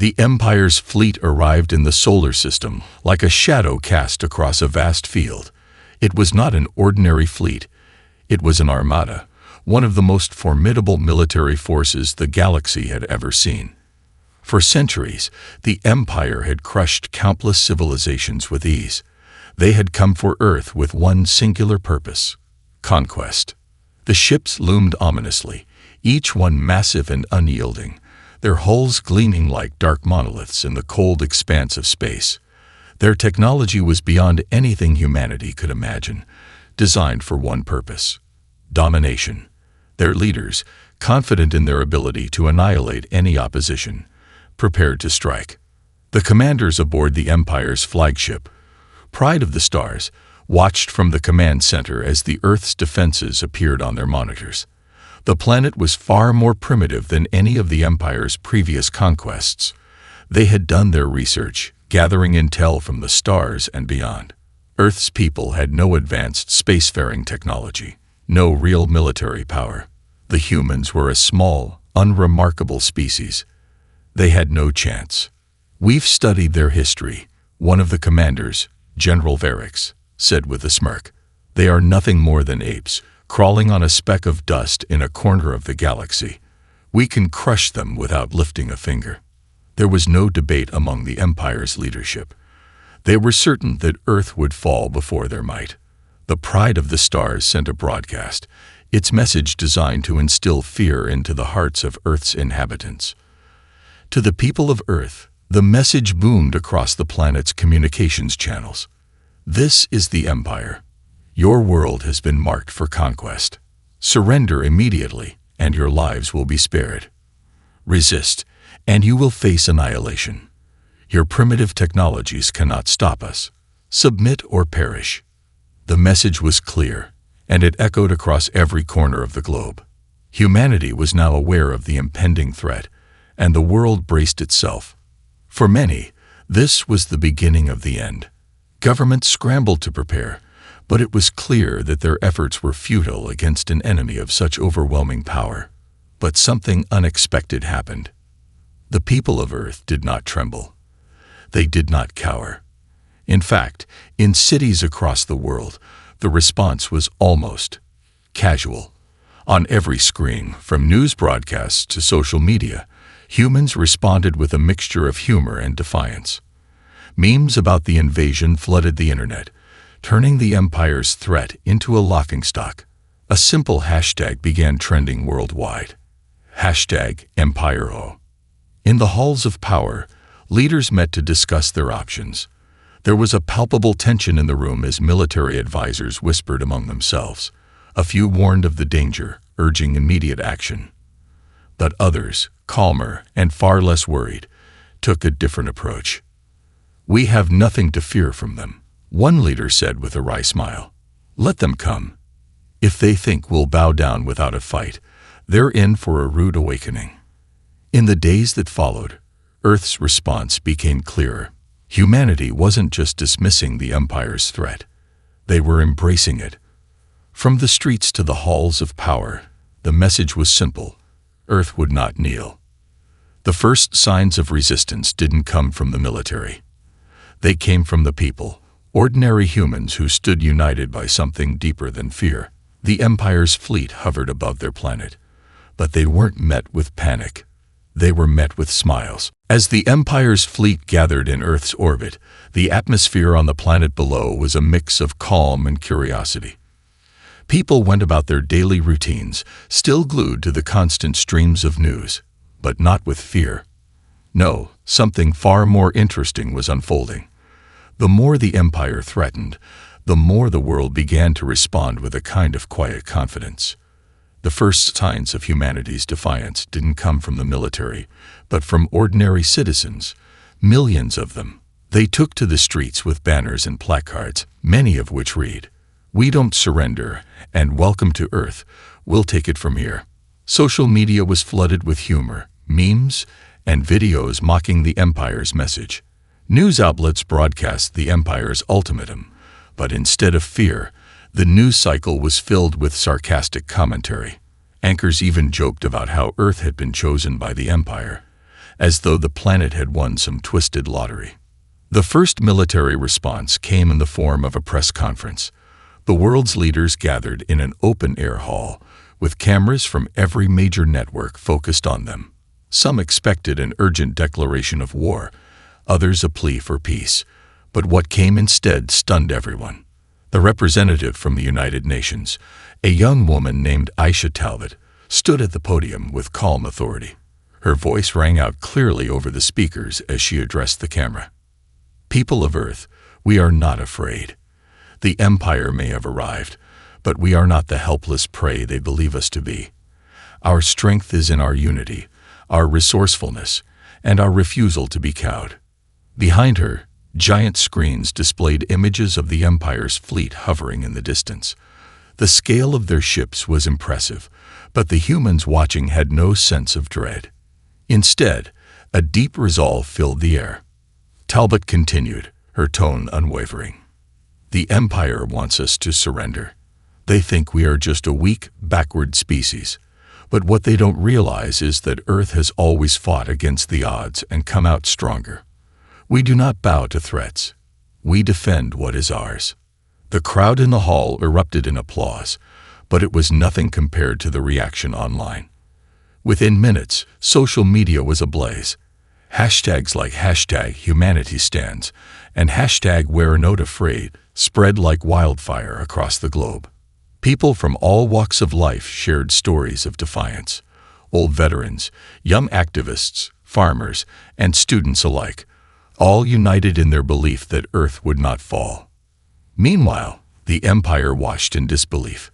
The Empire's fleet arrived in the solar system like a shadow cast across a vast field. It was not an ordinary fleet. It was an armada, one of the most formidable military forces the galaxy had ever seen. For centuries, the Empire had crushed countless civilizations with ease. They had come for Earth with one singular purpose: conquest. The ships loomed ominously, each one massive and unyielding, their hulls gleaming like dark monoliths in the cold expanse of space. Their technology was beyond anything humanity could imagine, designed for one purpose: domination. Their leaders, confident in their ability to annihilate any opposition, prepared to strike. The commanders aboard the Empire's flagship, Pride of the Stars, watched from the command center as the Earth's defenses appeared on their monitors. The planet was far more primitive than any of the Empire's previous conquests. They had done their research, gathering intel from the stars and beyond. Earth's people had no advanced spacefaring technology, no real military power. The humans were a small, unremarkable species. They had no chance. "We've studied their history," one of the commanders, General Varix, said with a smirk. "They are nothing more than apes, crawling on a speck of dust in a corner of the galaxy. We can crush them without lifting a finger." There was no debate among the Empire's leadership. They were certain that Earth would fall before their might. The Pride of the Stars sent a broadcast, its message designed to instill fear into the hearts of Earth's inhabitants. To the people of Earth, the message boomed across the planet's communications channels. "This is the Empire. Your world has been marked for conquest. Surrender immediately, and your lives will be spared. Resist, and you will face annihilation. Your primitive technologies cannot stop us. Submit or perish." The message was clear, and it echoed across every corner of the globe. Humanity was now aware of the impending threat, and the world braced itself. For many, this was the beginning of the end. Governments scrambled to prepare, but it was clear that their efforts were futile against an enemy of such overwhelming power. But something unexpected happened. The people of Earth did not tremble. They did not cower. In fact, in cities across the world, the response was almost casual. On every screen, from news broadcasts to social media, humans responded with a mixture of humor and defiance. Memes about the invasion flooded the internet, turning the Empire's threat into a laughingstock. A simple hashtag began trending worldwide. #EmpireO. In the halls of power, leaders met to discuss their options. There was a palpable tension in the room as military advisors whispered among themselves. A few warned of the danger, urging immediate action. But others, calmer and far less worried, took a different approach. "We have nothing to fear from them," one leader said with a wry smile. "Let them come. If they think we'll bow down without a fight, they're in for a rude awakening." In the days that followed, Earth's response became clearer. Humanity wasn't just dismissing the Empire's threat. They were embracing it. From the streets to the halls of power, the message was simple: Earth would not kneel. The first signs of resistance didn't come from the military. They came from the people, ordinary humans who stood united by something deeper than fear. The Empire's fleet hovered above their planet, but they weren't met with panic. They were met with smiles. As the Empire's fleet gathered in Earth's orbit, the atmosphere on the planet below was a mix of calm and curiosity. People went about their daily routines, still glued to the constant streams of news, but not with fear. No, something far more interesting was unfolding. The more the Empire threatened, the more the world began to respond with a kind of quiet confidence. The first signs of humanity's defiance didn't come from the military, but from ordinary citizens, millions of them. They took to the streets with banners and placards, many of which read, "We don't surrender, and welcome to Earth. We'll take it from here." Social media was flooded with humor, memes, and videos mocking the Empire's message. News outlets broadcast the Empire's ultimatum, but instead of fear, the news cycle was filled with sarcastic commentary. Anchors even joked about how Earth had been chosen by the Empire, as though the planet had won some twisted lottery. The first military response came in the form of a press conference. The world's leaders gathered in an open-air hall, with cameras from every major network focused on them. Some expected an urgent declaration of war, others a plea for peace. But what came instead stunned everyone. The representative from the United Nations, a young woman named Aisha Talbot, stood at the podium with calm authority. Her voice rang out clearly over the speakers as she addressed the camera. People of Earth, we are not afraid. The Empire may have arrived, but we are not the helpless prey they believe us to be. Our strength is in our unity, our resourcefulness, and our refusal to be cowed. Behind her, giant screens displayed images of the Empire's fleet hovering in the distance. The scale of their ships was impressive, but the humans watching had no sense of dread. Instead, a deep resolve filled the air. Talbot continued, her tone unwavering. The Empire wants us to surrender. They think we are just a weak, backward species. But what they don't realize is that Earth has always fought against the odds and come out stronger. We do not bow to threats. We defend what is ours. The crowd in the hall erupted in applause, but it was nothing compared to the reaction online. Within minutes, social media was ablaze. Hashtags like #HumanityStands and #WeAreNotAfraid spread like wildfire across the globe. People from all walks of life shared stories of defiance. Old veterans, young activists, farmers, and students alike, all united in their belief that Earth would not fall. Meanwhile, the Empire watched in disbelief.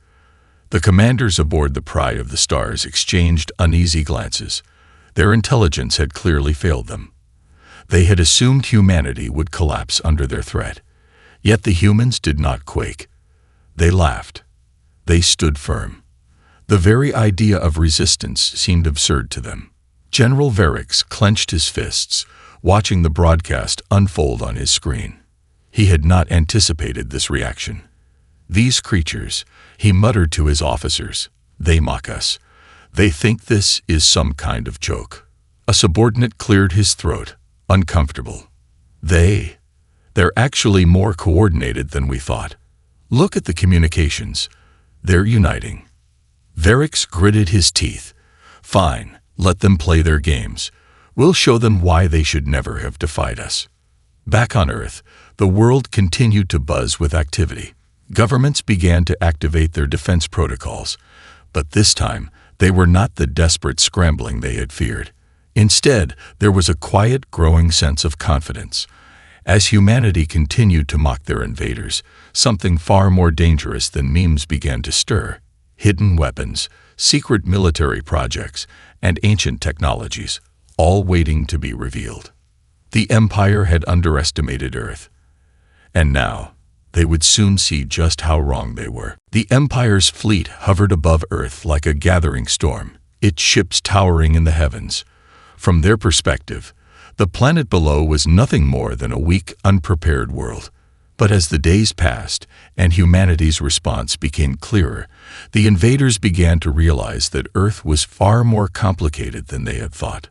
The commanders aboard the Pride of the Stars exchanged uneasy glances. Their intelligence had clearly failed them. They had assumed humanity would collapse under their threat. Yet the humans did not quake. They laughed. They stood firm. The very idea of resistance seemed absurd to them. General Verix clenched his fists, watching the broadcast unfold on his screen. He had not anticipated this reaction. These creatures, he muttered to his officers, they mock us. They think this is some kind of joke. A subordinate cleared his throat, uncomfortable. They're actually more coordinated than we thought. Look at the communications. They're uniting. Verix gritted his teeth. Fine, let them play their games. We'll show them why they should never have defied us. Back on Earth, the world continued to buzz with activity. Governments began to activate their defense protocols, but this time they were not the desperate scrambling they had feared. Instead, there was a quiet, growing sense of confidence. As humanity continued to mock their invaders, something far more dangerous than memes began to stir. Hidden weapons, secret military projects, and ancient technologies, all waiting to be revealed. The Empire had underestimated Earth, and now they would soon see just how wrong they were. The Empire's fleet hovered above Earth like a gathering storm, its ships towering in the heavens. From their perspective, the planet below was nothing more than a weak, unprepared world. But as the days passed and humanity's response became clearer, the invaders began to realize that Earth was far more complicated than they had thought.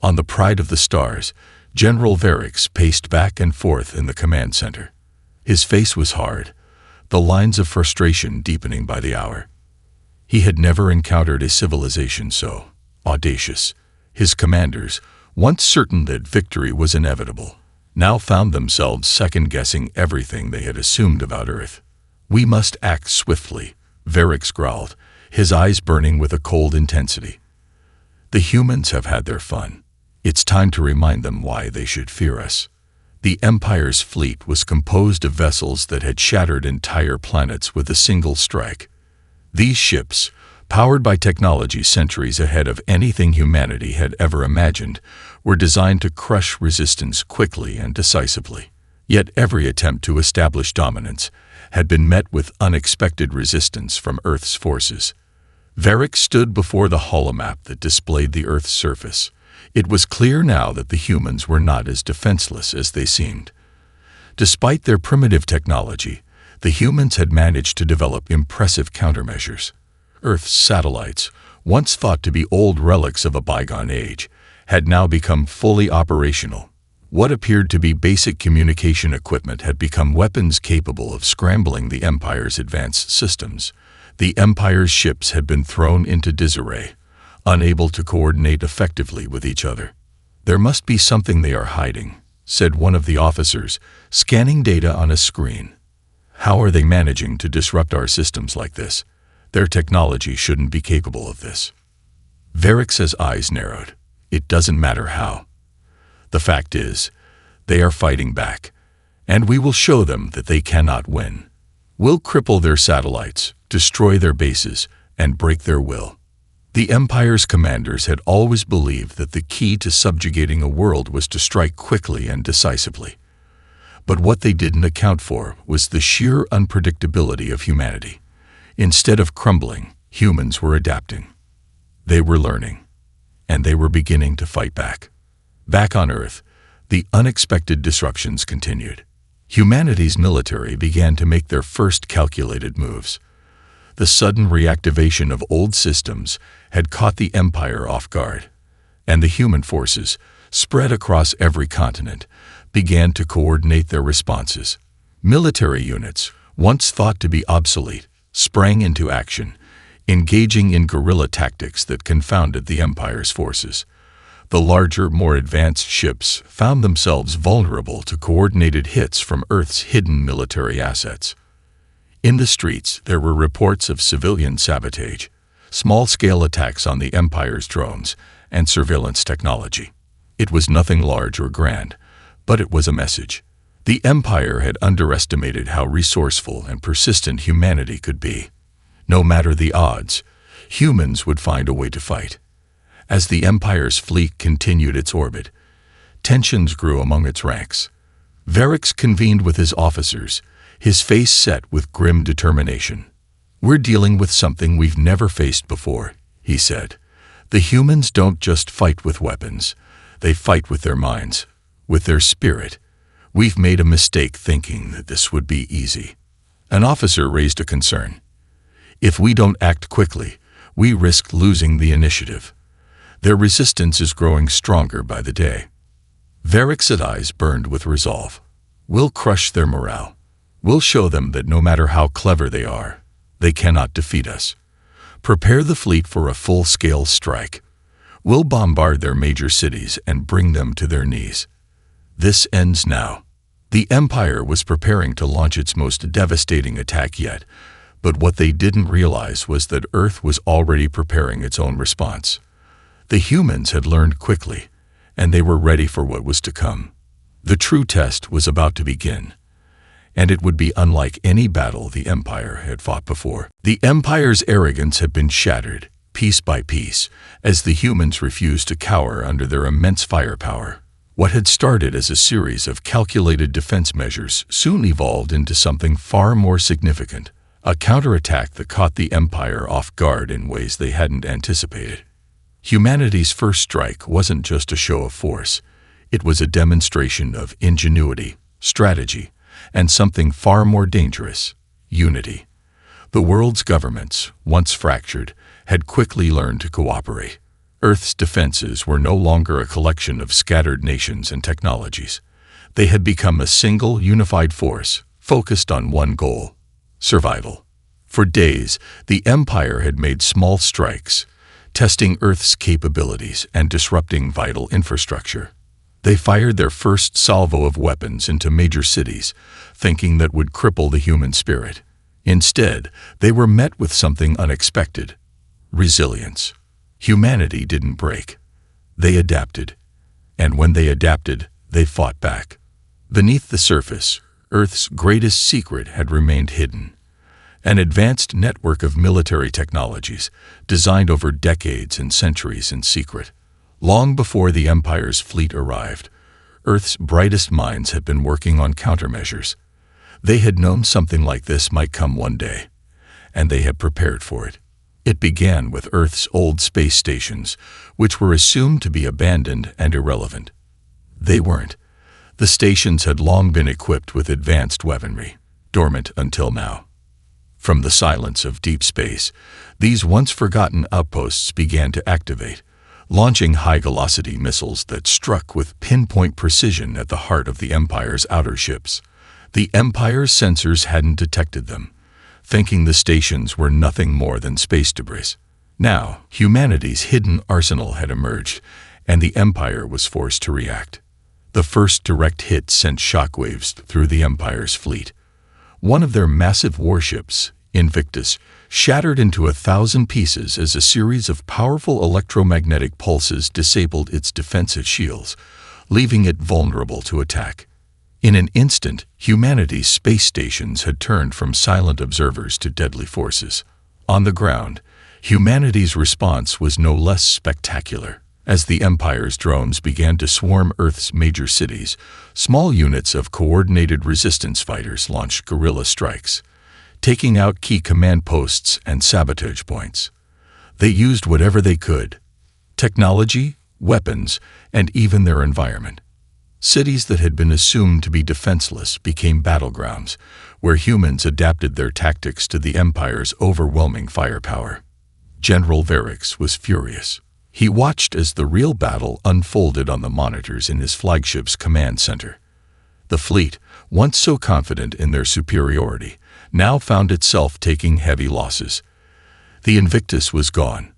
On the Pride of the Stars, General Verix paced back and forth in the command center. His face was hard, the lines of frustration deepening by the hour. He had never encountered a civilization so audacious. His commanders, once certain that victory was inevitable, now found themselves second-guessing everything they had assumed about Earth. We must act swiftly, Verix growled, his eyes burning with a cold intensity. The humans have had their fun. It's time to remind them why they should fear us. The Empire's fleet was composed of vessels that had shattered entire planets with a single strike. These ships, powered by technology centuries ahead of anything humanity had ever imagined, were designed to crush resistance quickly and decisively. Yet every attempt to establish dominance had been met with unexpected resistance from Earth's forces. Verix stood before the holomap that displayed the Earth's surface. It was clear now that the humans were not as defenseless as they seemed. Despite their primitive technology, the humans had managed to develop impressive countermeasures. Earth's satellites, once thought to be old relics of a bygone age, had now become fully operational. What appeared to be basic communication equipment had become weapons capable of scrambling the Empire's advanced systems. The Empire's ships had been thrown into disarray, unable to coordinate effectively with each other. "There must be something they are hiding," said one of the officers, scanning data on a screen. "How are they managing to disrupt our systems like this? Their technology shouldn't be capable of this." Varrix's eyes narrowed. "It doesn't matter how. The fact is, they are fighting back, and we will show them that they cannot win. We'll cripple their satellites, destroy their bases, and break their will." The Empire's commanders had always believed that the key to subjugating a world was to strike quickly and decisively. But what they didn't account for was the sheer unpredictability of humanity. Instead of crumbling, humans were adapting. They were learning, and they were beginning to fight back. Back on Earth, the unexpected disruptions continued. Humanity's military began to make their first calculated moves. The sudden reactivation of old systems had caught the Empire off guard, and the human forces, spread across every continent, began to coordinate their responses. Military units, once thought to be obsolete, sprang into action, engaging in guerrilla tactics that confounded the Empire's forces. The larger, more advanced ships found themselves vulnerable to coordinated hits from Earth's hidden military assets. In the streets, there were reports of civilian sabotage, small-scale attacks on the Empire's drones, and surveillance technology. It was nothing large or grand, but it was a message. The Empire had underestimated how resourceful and persistent humanity could be. No matter the odds, humans would find a way to fight. As the Empire's fleet continued its orbit, tensions grew among its ranks. Varrix convened with his officers, his face set with grim determination. "We're dealing with something we've never faced before," he said. "The humans don't just fight with weapons. They fight with their minds, with their spirit. We've made a mistake thinking that this would be easy." An officer raised a concern. "If we don't act quickly, we risk losing the initiative. Their resistance is growing stronger by the day." Varrix's eyes burned with resolve. "We'll crush their morale. We'll show them that no matter how clever they are, they cannot defeat us. Prepare the fleet for a full-scale strike. We'll bombard their major cities and bring them to their knees." This ends now. The Empire was preparing to launch its most devastating attack yet, but what they didn't realize was that Earth was already preparing its own response. The humans had learned quickly, and they were ready for what was to come. The true test was about to begin, and it would be unlike any battle the Empire had fought before. The Empire's arrogance had been shattered, piece by piece, as the humans refused to cower under their immense firepower. What had started as a series of calculated defense measures soon evolved into something far more significant, a counterattack that caught the Empire off guard in ways they hadn't anticipated. Humanity's first strike wasn't just a show of force. It was a demonstration of ingenuity, strategy, and something far more dangerous: unity. The world's governments, once fractured, had quickly learned to cooperate. Earth's defenses were no longer a collection of scattered nations and technologies. They had become a single, unified force, focused on one goal: survival. For days, the Empire had made small strikes, testing Earth's capabilities and disrupting vital infrastructure. They fired their first salvo of weapons into major cities, thinking that would cripple the human spirit. Instead, they were met with something unexpected: resilience. Humanity didn't break. They adapted. And when they adapted, they fought back. Beneath the surface, Earth's greatest secret had remained hidden: an advanced network of military technologies designed over decades and centuries in secret. Long before the Empire's fleet arrived, Earth's brightest minds had been working on countermeasures. They had known something like this might come one day, and they had prepared for it. It began with Earth's old space stations, which were assumed to be abandoned and irrelevant. They weren't. The stations had long been equipped with advanced weaponry, dormant until now. From the silence of deep space, these once-forgotten outposts began to activate, launching high-velocity missiles that struck with pinpoint precision at the heart of the Empire's outer ships. The Empire's sensors hadn't detected them, thinking the stations were nothing more than space debris. Now, humanity's hidden arsenal had emerged, and the Empire was forced to react. The first direct hit sent shockwaves through the Empire's fleet. One of their massive warships, Invictus, shattered into 1,000 pieces as a series of powerful electromagnetic pulses disabled its defensive shields, leaving it vulnerable to attack. In an instant, humanity's space stations had turned from silent observers to deadly forces. On the ground, humanity's response was no less spectacular. As the Empire's drones began to swarm Earth's major cities, small units of coordinated resistance fighters launched guerrilla strikes, taking out key command posts and sabotage points. They used whatever they could: technology, weapons, and even their environment. Cities that had been assumed to be defenseless became battlegrounds, where humans adapted their tactics to the Empire's overwhelming firepower. General Varix was furious. He watched as the real battle unfolded on the monitors in his flagship's command center. The fleet, once so confident in their superiority, now found itself taking heavy losses. The Invictus was gone.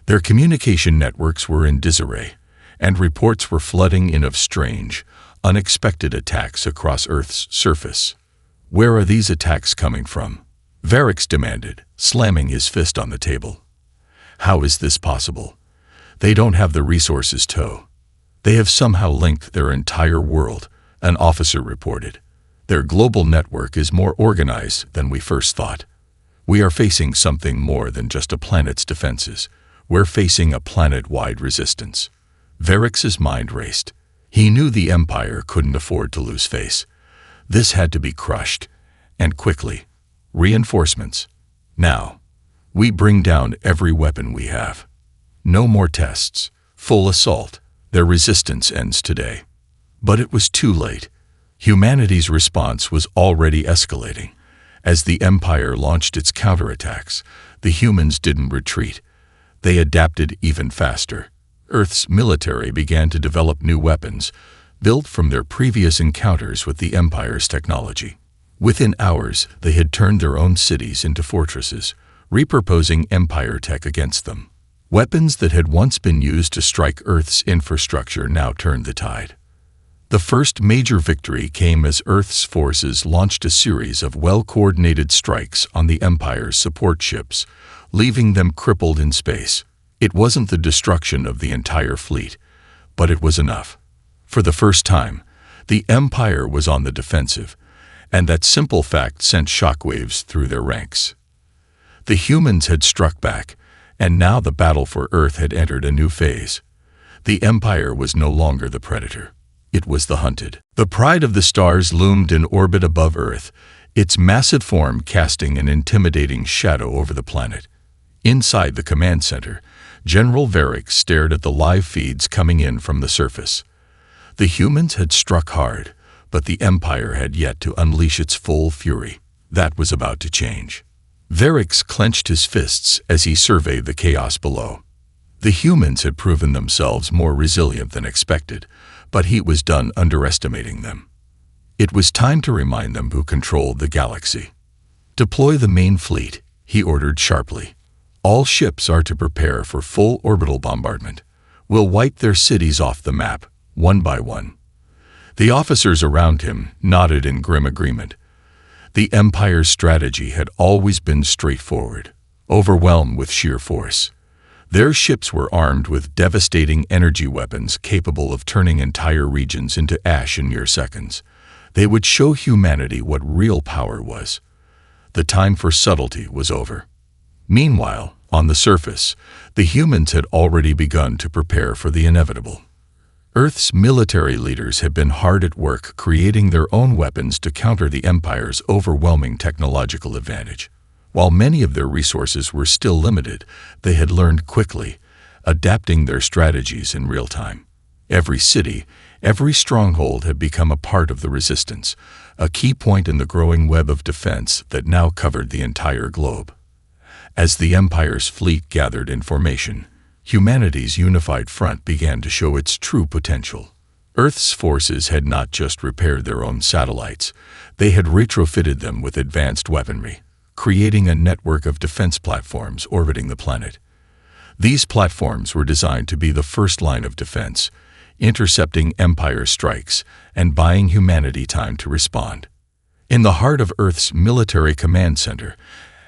Their communication networks were in disarray, and reports were flooding in of strange, unexpected attacks across Earth's surface. "Where are these attacks coming from?" Varix demanded, slamming his fist on the table. "How is this possible? They don't have the resources to. They have somehow linked their entire world," an officer reported. "Their global network is more organized than we first thought. We are facing something more than just a planet's defenses. We're facing a planet-wide resistance." Varix's mind raced. He knew the Empire couldn't afford to lose face. This had to be crushed, and quickly. Reinforcements. Now. We bring down every weapon we have. No more tests. Full assault. Their resistance ends today. But it was too late. Humanity's response was already escalating. As the Empire launched its counterattacks, the humans didn't retreat. They adapted even faster. Earth's military began to develop new weapons, built from their previous encounters with the Empire's technology. Within hours, they had turned their own cities into fortresses, repurposing Empire tech against them. Weapons that had once been used to strike Earth's infrastructure now turned the tide. The first major victory came as Earth's forces launched a series of well-coordinated strikes on the Empire's support ships, leaving them crippled in space. It wasn't the destruction of the entire fleet, but it was enough. For the first time, the Empire was on the defensive, and that simple fact sent shockwaves through their ranks. The humans had struck back, and now the battle for Earth had entered a new phase. The Empire was no longer the predator. It was the hunted. The pride of the stars loomed in orbit above Earth, its massive form casting an intimidating shadow over the planet. Inside the command center, General Varix stared at the live feeds coming in from the surface. The humans had struck hard, but the Empire had yet to unleash its full fury. That was about to change. Varix clenched his fists as he surveyed the chaos below. The humans had proven themselves more resilient than expected, but he was done underestimating them. It was time to remind them who controlled the galaxy. "Deploy the main fleet," he ordered sharply. "All ships are to prepare for full orbital bombardment. We'll wipe their cities off the map, one by one." The officers around him nodded in grim agreement. The Empire's strategy had always been straightforward, overwhelmed with sheer force. Their ships were armed with devastating energy weapons capable of turning entire regions into ash in mere seconds. They would show humanity what real power was. The time for subtlety was over. Meanwhile, on the surface, the humans had already begun to prepare for the inevitable. Earth's military leaders had been hard at work creating their own weapons to counter the Empire's overwhelming technological advantage. While many of their resources were still limited, they had learned quickly, adapting their strategies in real time. Every city, every stronghold had become a part of the resistance, a key point in the growing web of defense that now covered the entire globe. As the Empire's fleet gathered in formation, humanity's unified front began to show its true potential. Earth's forces had not just repaired their own satellites, they had retrofitted them with advanced weaponry, creating a network of defense platforms orbiting the planet. These platforms were designed to be the first line of defense, intercepting Empire strikes and buying humanity time to respond. In the heart of Earth's military command center,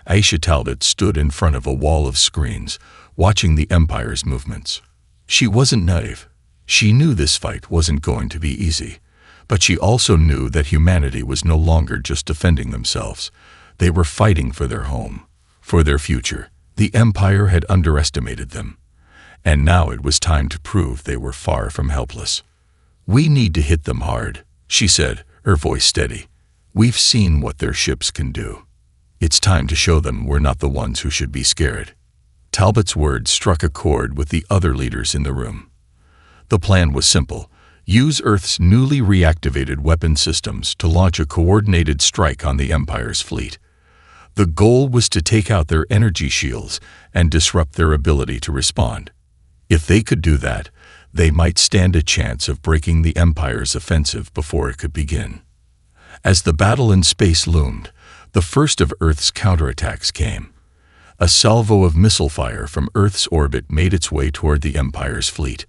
Aisha Talbot stood in front of a wall of screens, watching the Empire's movements. She wasn't naive. She knew this fight wasn't going to be easy, but she also knew that humanity was no longer just defending themselves. They were fighting for their home, for their future. The Empire had underestimated them, and now it was time to prove they were far from helpless. "We need to hit them hard," she said, her voice steady. "We've seen what their ships can do. It's time to show them we're not the ones who should be scared." Talbot's words struck a chord with the other leaders in the room. The plan was simple: use Earth's newly reactivated weapon systems to launch a coordinated strike on the Empire's fleet. The goal was to take out their energy shields and disrupt their ability to respond. If they could do that, they might stand a chance of breaking the Empire's offensive before it could begin. As the battle in space loomed, the first of Earth's counterattacks came. A salvo of missile fire from Earth's orbit made its way toward the Empire's fleet.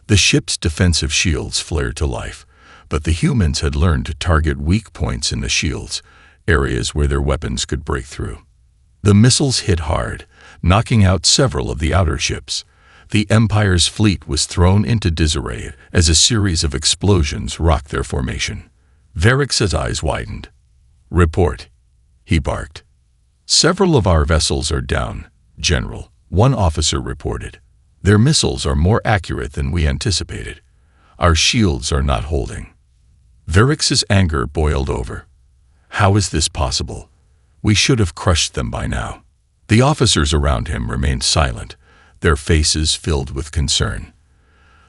The ship's defensive shields flared to life, but the humans had learned to target weak points in the shields, areas where their weapons could break through. The missiles hit hard, knocking out several of the outer ships. The Empire's fleet was thrown into disarray as a series of explosions rocked their formation. Varrix's eyes widened. "Report," he barked. "Several of our vessels are down, General," one officer reported. "Their missiles are more accurate than we anticipated. Our shields are not holding." Varrix's anger boiled over. How is this possible? We should have crushed them by now. The officers around him remained silent, their faces filled with concern.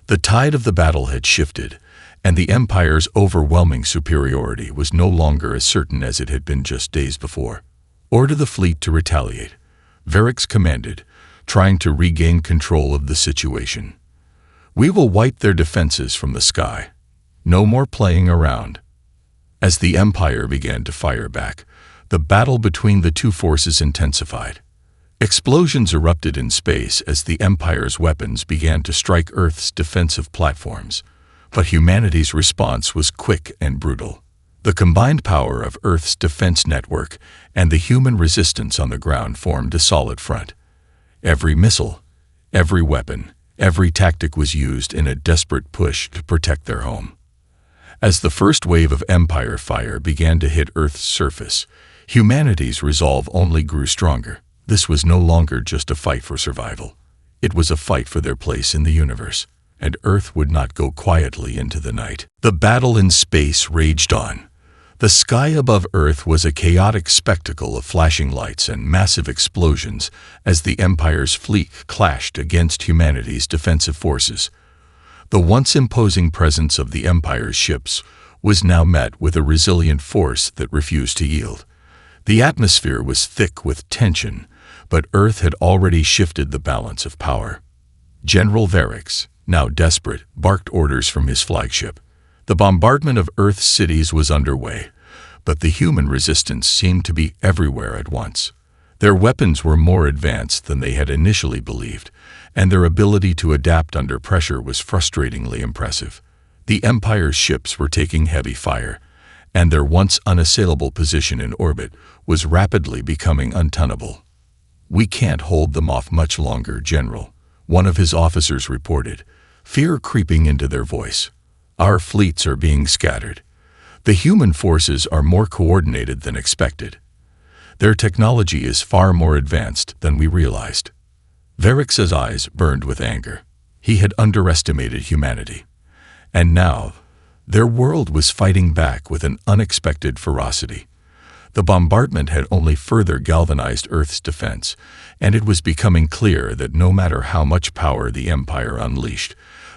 The tide of the battle had shifted, and the Empire's overwhelming superiority was no longer as certain as it had been just days before. "Order the fleet to retaliate," Varrix commanded, trying to regain control of the situation. "We will wipe their defenses from the sky. No more playing around." As the Empire began to fire back, the battle between the two forces intensified. Explosions erupted in space as the Empire's weapons began to strike Earth's defensive platforms, but humanity's response was quick and brutal. The combined power of Earth's defense network and the human resistance on the ground formed a solid front. Every missile, every weapon, every tactic was used in a desperate push to protect their home. As the first wave of Empire fire began to hit Earth's surface, humanity's resolve only grew stronger. This was no longer just a fight for survival. It was a fight for their place in the universe, and Earth would not go quietly into the night. The battle in space raged on. The sky above Earth was a chaotic spectacle of flashing lights and massive explosions as the Empire's fleet clashed against humanity's defensive forces. The once imposing presence of the Empire's ships was now met with a resilient force that refused to yield. The atmosphere was thick with tension, but Earth had already shifted the balance of power. General Varrix, now desperate, barked orders from his flagship. The bombardment of Earth's cities was underway, but the human resistance seemed to be everywhere at once. Their weapons were more advanced than they had initially believed, and their ability to adapt under pressure was frustratingly impressive. The Empire's ships were taking heavy fire, and their once unassailable position in orbit was rapidly becoming untenable. "We can't hold them off much longer, General," one of his officers reported, fear creeping into their voice. "Our fleets are being scattered. The human forces are more coordinated than expected. Their technology is far more advanced than we realized." Varrix's eyes burned with anger. He had underestimated humanity, and now their world was fighting back with an unexpected ferocity. The bombardment had only further galvanized Earth's defense, and it was becoming clear that no matter how much power the Empire unleashed,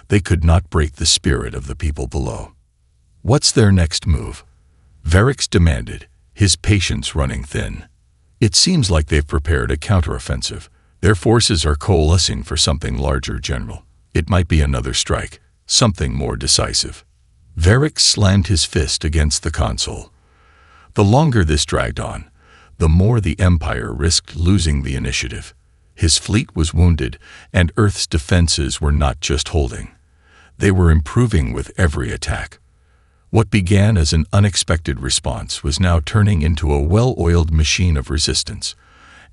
they could not break the spirit of the people below. "What's their next move?" Varrix demanded, his patience running thin. "It seems like they've prepared a counteroffensive," Their forces are coalescing for something larger, General. It might be another strike, something more decisive. Varric slammed his fist against the console. The longer this dragged on, the more the Empire risked losing the initiative. His fleet was wounded, and Earth's defenses were not just holding. They were improving with every attack. What began as an unexpected response was now turning into a well-oiled machine of resistance,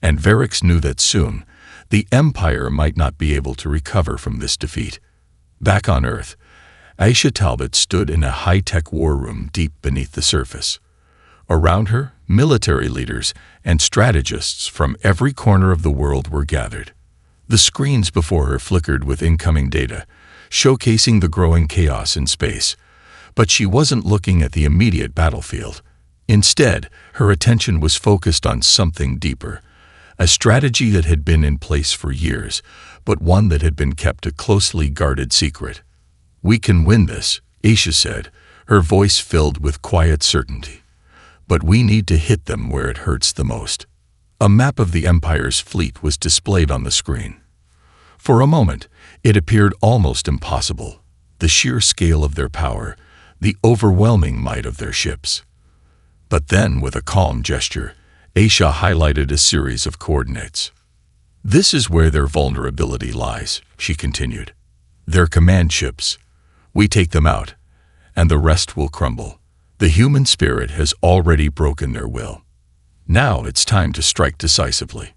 and Varric knew that soon, the Empire might not be able to recover from this defeat. Back on Earth, Aisha Talbot stood in a high-tech war room deep beneath the surface. Around her, military leaders and strategists from every corner of the world were gathered. The screens before her flickered with incoming data, showcasing the growing chaos in space. But she wasn't looking at the immediate battlefield. Instead, her attention was focused on something deeper, a strategy that had been in place for years, but one that had been kept a closely guarded secret. "We can win this," Aisha said, her voice filled with quiet certainty. "But we need to hit them where it hurts the most." A map of the Empire's fleet was displayed on the screen. For a moment, it appeared almost impossible, the sheer scale of their power, the overwhelming might of their ships. But then, with a calm gesture, Aisha highlighted a series of coordinates. "This is where their vulnerability lies," she continued. "Their command ships. We take them out, and the rest will crumble. The human spirit has already broken their will. Now it's time to strike decisively."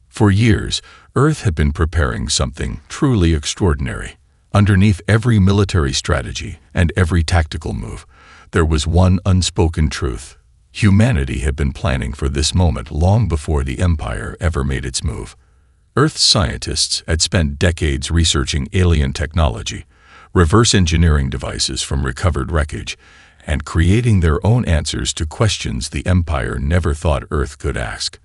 For years, Earth had been preparing something truly extraordinary. Underneath every military strategy and every tactical move, there was one unspoken truth. Humanity had been planning for this moment long before the Empire ever made its move. Earth's scientists had spent decades researching alien technology, reverse engineering devices from recovered wreckage, and creating their own answers to questions the Empire never thought Earth could ask.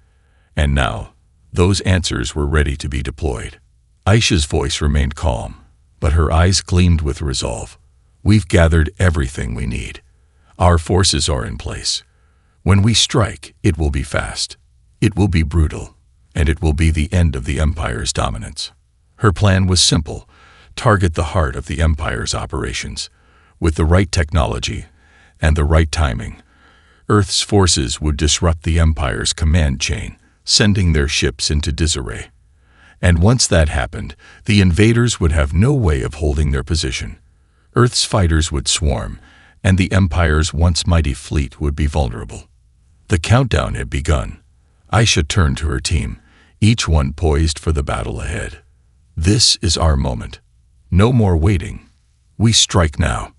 And now, those answers were ready to be deployed. Aisha's voice remained calm, but her eyes gleamed with resolve. "We've gathered everything we need. Our forces are in place. When we strike, it will be fast. It will be brutal, and it will be the end of the Empire's dominance." Her plan was simple: target the heart of the Empire's operations. With the right technology and the right timing, Earth's forces would disrupt the Empire's command chain, sending their ships into disarray. And once that happened, the invaders would have no way of holding their position. Earth's fighters would swarm, and the Empire's once mighty fleet would be vulnerable. The countdown had begun. Aisha turned to her team, each one poised for the battle ahead. "This is our moment. No more waiting. We strike now."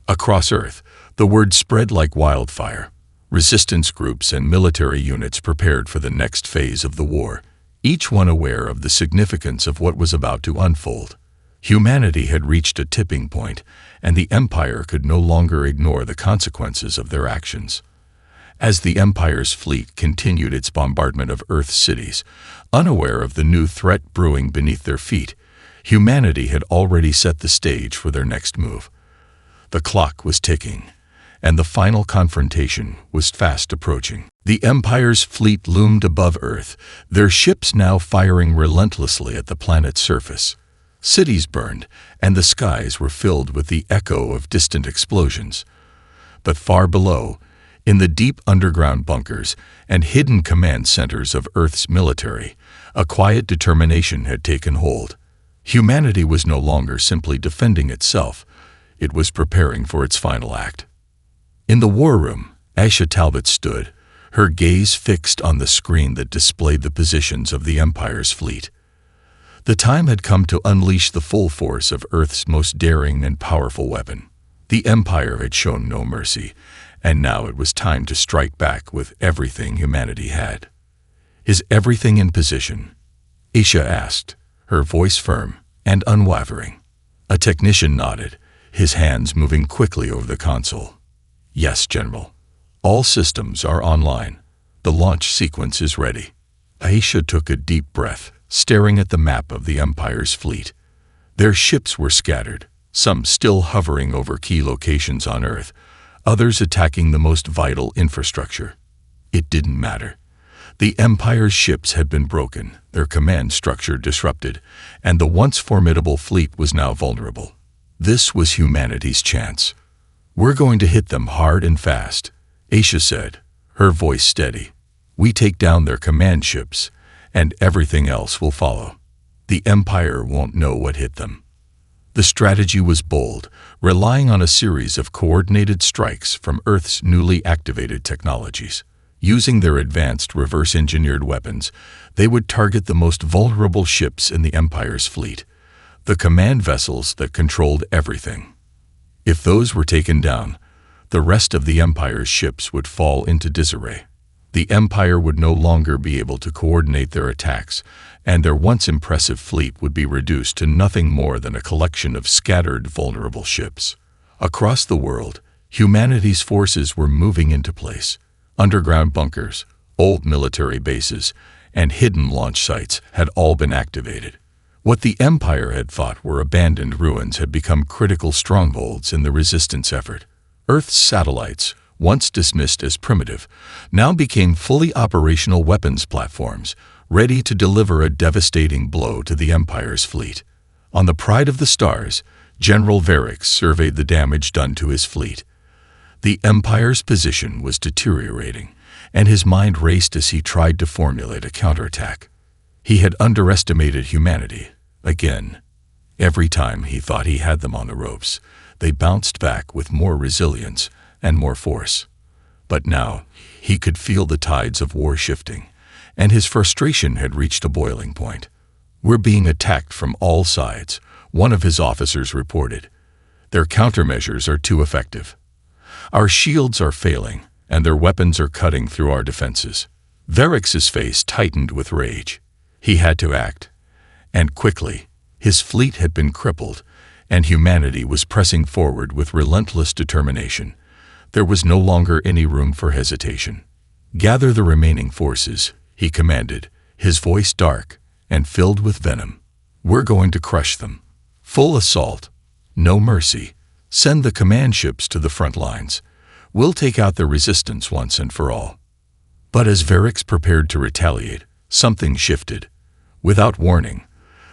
Across Earth, the word spread like wildfire. Resistance groups and military units prepared for the next phase of the war, each one aware of the significance of what was about to unfold. Humanity had reached a tipping point, and the Empire could no longer ignore the consequences of their actions. As the Empire's fleet continued its bombardment of Earth's cities, unaware of the new threat brewing beneath their feet, humanity had already set the stage for their next move. The clock was ticking, and the final confrontation was fast approaching. The Empire's fleet loomed above Earth, their ships now firing relentlessly at the planet's surface. Cities burned, and the skies were filled with the echo of distant explosions. But far below, in the deep underground bunkers and hidden command centers of Earth's military, a quiet determination had taken hold. Humanity was no longer simply defending itself, it was preparing for its final act. In the war room, Aisha Talbot stood, her gaze fixed on the screen that displayed the positions of the Empire's fleet. The time had come to unleash the full force of Earth's most daring and powerful weapon. The Empire had shown no mercy, and now it was time to strike back with everything humanity had. "Is everything in position?" Aisha asked, her voice firm and unwavering. A technician nodded, his hands moving quickly over the console. "Yes, General. All systems are online. The launch sequence is ready." Aisha took a deep breath, staring at the map of the Empire's fleet. Their ships were scattered, some still hovering over key locations on Earth, others attacking the most vital infrastructure. It didn't matter. The Empire's ships had been broken, their command structure disrupted, and the once formidable fleet was now vulnerable. This was humanity's chance. "We're going to hit them hard and fast," Aisha said, her voice steady. "We take down their command ships, and everything else will follow. The Empire won't know what hit them." The strategy was bold, relying on a series of coordinated strikes from Earth's newly activated technologies. Using their advanced reverse-engineered weapons, they would target the most vulnerable ships in the Empire's fleet, the command vessels that controlled everything. If those were taken down, the rest of the Empire's ships would fall into disarray. The Empire would no longer be able to coordinate their attacks, and their once impressive fleet would be reduced to nothing more than a collection of scattered, vulnerable ships. Across the world, humanity's forces were moving into place. Underground bunkers, old military bases, and hidden launch sites had all been activated. What the Empire had thought were abandoned ruins had become critical strongholds in the resistance effort. Earth's satellites, once dismissed as primitive, now became fully operational weapons platforms, ready to deliver a devastating blow to the Empire's fleet. On the Pride of the Stars, General Varix surveyed the damage done to his fleet. The Empire's position was deteriorating, and his mind raced as he tried to formulate a counterattack. He had underestimated humanity, again. Every time he thought he had them on the ropes, they bounced back with more resilience and more force. But now, he could feel the tides of war shifting, and his frustration had reached a boiling point. "We're being attacked from all sides," one of his officers reported. "Their countermeasures are too effective. Our shields are failing, and their weapons are cutting through our defenses." Varix's face tightened with rage. He had to act, and quickly. His fleet had been crippled, and humanity was pressing forward with relentless determination. There was no longer any room for hesitation. "Gather the remaining forces," he commanded, his voice dark and filled with venom. "We're going to crush them. Full assault. No mercy. Send the command ships to the front lines. We'll take out their resistance once and for all." But as Varix prepared to retaliate, something shifted. Without warning,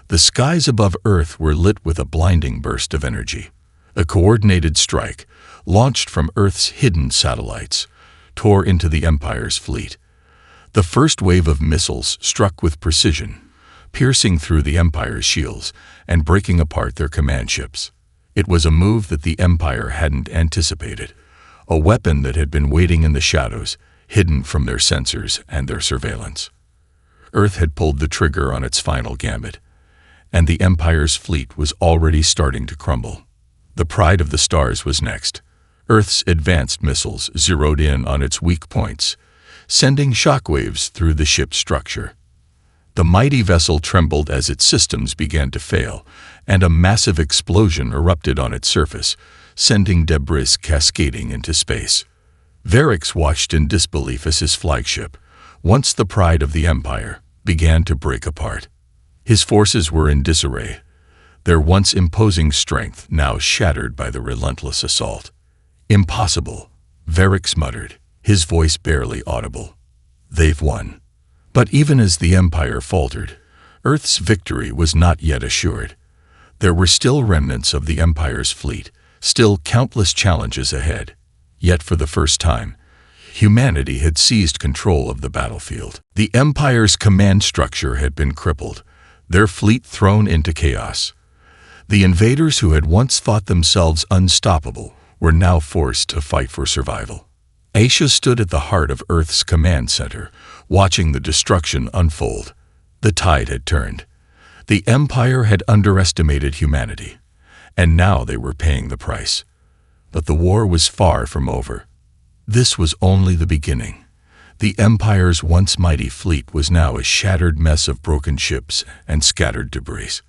the skies above Earth were lit with a blinding burst of energy. A coordinated strike, launched from Earth's hidden satellites, tore into the Empire's fleet. The first wave of missiles struck with precision, piercing through the Empire's shields and breaking apart their command ships. It was a move that the Empire hadn't anticipated, a weapon that had been waiting in the shadows, hidden from their sensors and their surveillance. Earth had pulled the trigger on its final gambit, and the Empire's fleet was already starting to crumble. The Pride of the Stars was next. Earth's advanced missiles zeroed in on its weak points, sending shockwaves through the ship's structure. The mighty vessel trembled as its systems began to fail, and a massive explosion erupted on its surface, sending debris cascading into space. Varix watched in disbelief as his flagship, once the pride of the Empire, began to break apart. His forces were in disarray, their once imposing strength now shattered by the relentless assault. "Impossible," Varix muttered, his voice barely audible. "They've won." But even as the Empire faltered, Earth's victory was not yet assured. There were still remnants of the Empire's fleet, still countless challenges ahead. Yet for the first time, humanity had seized control of the battlefield. The Empire's command structure had been crippled, their fleet thrown into chaos. The invaders who had once thought themselves unstoppable were now forced to fight for survival. Aisha stood at the heart of Earth's command center, watching the destruction unfold. The tide had turned. The Empire had underestimated humanity, and now they were paying the price. But the war was far from over. This was only the beginning. The Empire's once mighty fleet was now a shattered mess of broken ships and scattered debris.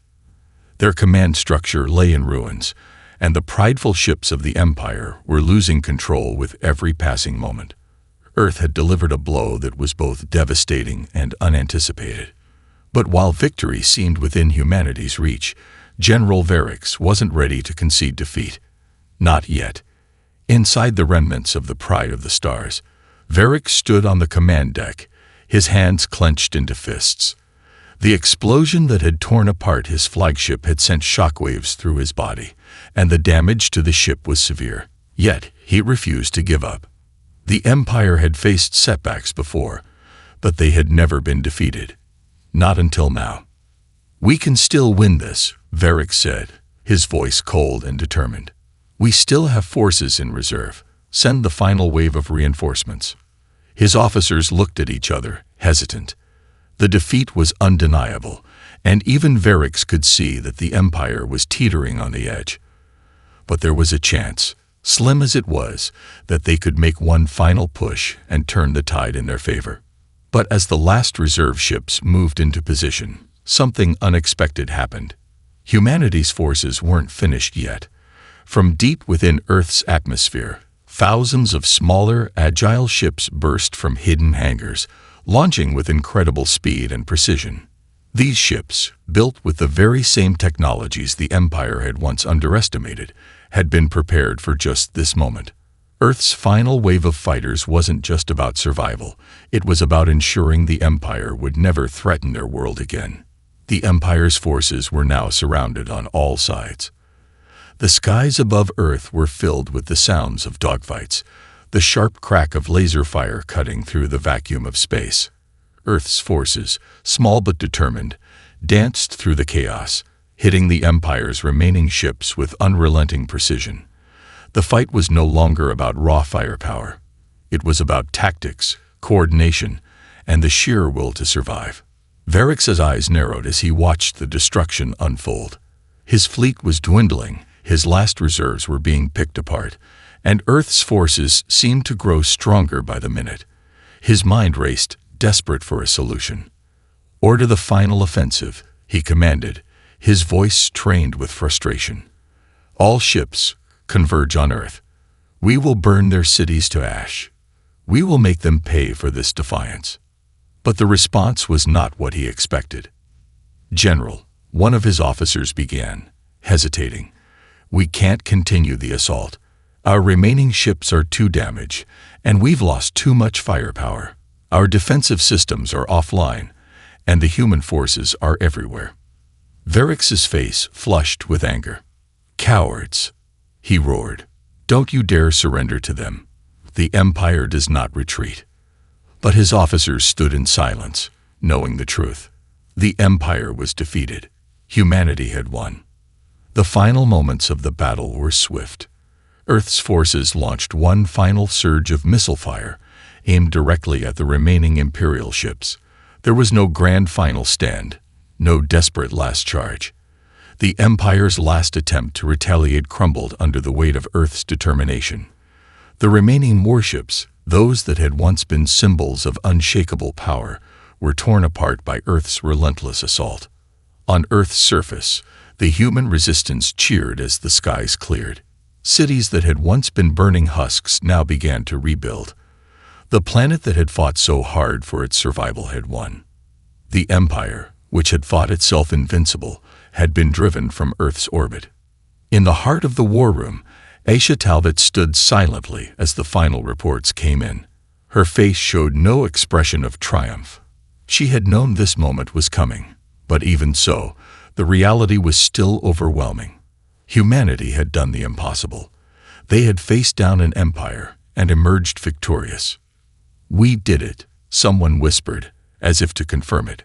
Their command structure lay in ruins, and the prideful ships of the Empire were losing control with every passing moment. Earth had delivered a blow that was both devastating and unanticipated. But while victory seemed within humanity's reach, General Varix wasn't ready to concede defeat. Not yet. Inside the remnants of the Pride of the Stars, Varix stood on the command deck, his hands clenched into fists. The explosion that had torn apart his flagship had sent shockwaves through his body, and the damage to the ship was severe. Yet, he refused to give up. The Empire had faced setbacks before, but they had never been defeated. Not until now. "We can still win this," Varric said, his voice cold and determined. "We still have forces in reserve. Send the final wave of reinforcements." His officers looked at each other, hesitant. The defeat was undeniable, and even Varric could see that the Empire was teetering on the edge. But there was a chance, slim as it was, that they could make one final push and turn the tide in their favor. But as the last reserve ships moved into position, something unexpected happened. Humanity's forces weren't finished yet. From deep within Earth's atmosphere, thousands of smaller, agile ships burst from hidden hangars, launching with incredible speed and precision. These ships, built with the very same technologies the Empire had once underestimated, had been prepared for just this moment. Earth's final wave of fighters wasn't just about survival, it was about ensuring the Empire would never threaten their world again. The Empire's forces were now surrounded on all sides. The skies above Earth were filled with the sounds of dogfights, the sharp crack of laser fire cutting through the vacuum of space. Earth's forces, small but determined, danced through the chaos, hitting the Empire's remaining ships with unrelenting precision. The fight was no longer about raw firepower. It was about tactics, coordination, and the sheer will to survive. Varric's eyes narrowed as he watched the destruction unfold. His fleet was dwindling, his last reserves were being picked apart, and Earth's forces seemed to grow stronger by the minute. His mind raced, desperate for a solution. "Order the final offensive," he commanded, his voice trained with frustration. "All ships, converge on Earth. We will burn their cities to ash. We will make them pay for this defiance." But the response was not what he expected. "General," one of his officers began, hesitating, "we can't continue the assault. Our remaining ships are too damaged, and we've lost too much firepower. Our defensive systems are offline, and the human forces are everywhere." Varric's face flushed with anger. "Cowards!" he roared. "Don't you dare surrender to them. The Empire does not retreat." But his officers stood in silence, knowing the truth. The Empire was defeated. Humanity had won. The final moments of the battle were swift. Earth's forces launched one final surge of missile fire, aimed directly at the remaining Imperial ships. There was no grand final stand, no desperate last charge. The Empire's last attempt to retaliate crumbled under the weight of Earth's determination. The remaining warships, those that had once been symbols of unshakable power, were torn apart by Earth's relentless assault. On Earth's surface, the human resistance cheered as the skies cleared. Cities that had once been burning husks now began to rebuild. The planet that had fought so hard for its survival had won. The Empire, which had thought itself invincible, had been driven from Earth's orbit. In the heart of the war room, Aisha Talbot stood silently as the final reports came in. Her face showed no expression of triumph. She had known this moment was coming, but even so, the reality was still overwhelming. Humanity had done the impossible. They had faced down an empire and emerged victorious. "We did it," someone whispered, as if to confirm it.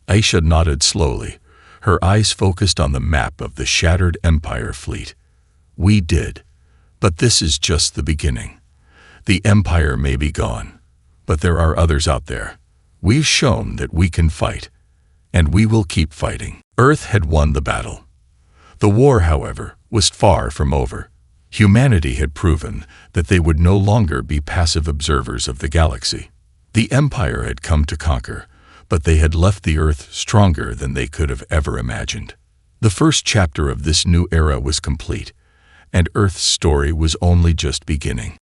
Aisha nodded slowly, her eyes focused on the map of the shattered Empire fleet. "We did. But this is just the beginning. The Empire may be gone, but there are others out there. We've shown that we can fight, and we will keep fighting." Earth had won the battle. The war, however, was far from over. Humanity had proven that they would no longer be passive observers of the galaxy. The Empire had come to conquer, but they had left the Earth stronger than they could have ever imagined. The first chapter of this new era was complete, and Earth's story was only just beginning.